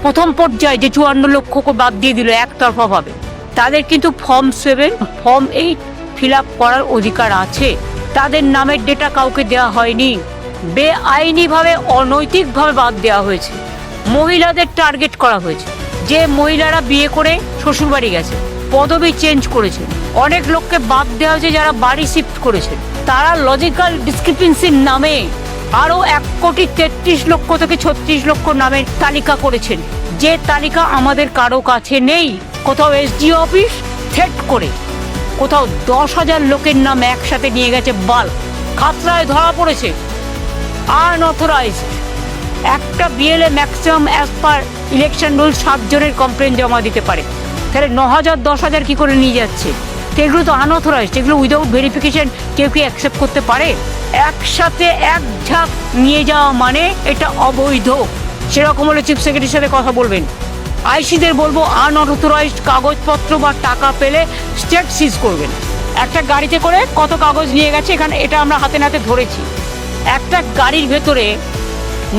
প্রথম পর্যায়ে যে 54 লক্ষকে বাদ দিয়ে দিল একতরফা ভাবে, তাদের কিন্তু ফর্ম 7 ফর্ম 8 ফিল আপ করার অধিকার আছে। তাদের নামের ডেটা কাউকে দেওয়া হয়নি, বেআইনিভাবে অনৈতিকভাবে বাদ দেওয়া হয়েছে। মহিলাদের টার্গেট করা হয়েছে, যে মহিলারা বিয়ে করে শ্বশুরবাড়ি গেছে, পদবি চেঞ্জ করেছে। অনেক লোককে বাদ দেওয়া হয়েছে যারা বাড়ি শিফট করেছে। তারা লজিক্যাল ডিসক্রিপেন্সির নামে আরও 1,33,00,000 থেকে 36 লক্ষ নামের তালিকা করেছেন, যে তালিকা আমাদের কারো কাছে নেই। কোথাও এসডিও অফিস থ্রেট করে, কোথাও 10,000 লোকের নাম একসাথে নিয়ে গেছে, বাল খাতড়ায় ধরা পড়েছে। আনঅথরাইজড একটা BLA maximum as per election rule 7 জনের কমপ্লেন জমা দিতে পারে। তাহলে 9,000 10,000 কি করে নিয়ে যাচ্ছে? এগুলো তো আনঅথরাইজড, এগুলো উইদাউট ভেরিফিকেশন কেউ কি অ্যাকসেপ্ট করতে পারে? একসাথে এক ঝাঁক নিয়ে যাওয়া মানে এটা অবৈধ। সেরকম হলে চিফ সেক্রেটারির সাথে কথা বলবেন। আইসিদের বলবো আনঅথরাইজড কাগজপত্র বা টাকা পেলে স্টেট সিজ করবেন। একটা গাড়িতে করে কত কাগজ নিয়ে গেছে এখানে, এটা আমরা হাতে নাতে ধরেছি। একটা গাড়ির ভেতরে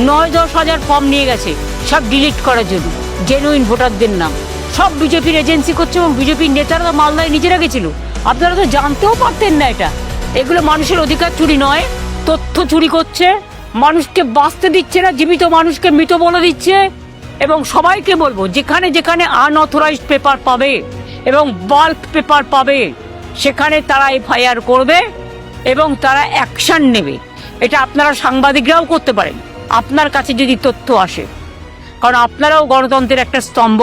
9-10 হাজার ফর্ম নিয়ে গেছে, সব ডিলিট করার জন্য জেনুইন ভোটারদের নাম। সব বিজেপির এজেন্সি করছে এবং বিজেপির নেতারা তো মালদায় নিজেরা গেছিল। আপনারা তো জানতেও পারতেন না এটা। এগুলো মানুষের অধিকার চুরি নয়, তথ্য চুরি করছে, মানুষকে বাঁচতে দিচ্ছে না, জীবিত মানুষকে মৃত বলে দিচ্ছে। এবং সবাইকে বলবো, যেখানে যেখানে আনঅথরাইজড পেপার পাবে এবং বাল্ক পেপার পাবে, সেখানে তারা এফআইআর করবে এবং তারা অ্যাকশন নেবে। এটা আপনারা সাংবাদিকরাও করতে পারেন, আপনার কাছে যদি তথ্য আসে, কারণ আপনারাও গণতন্ত্রের একটা স্তম্ভ।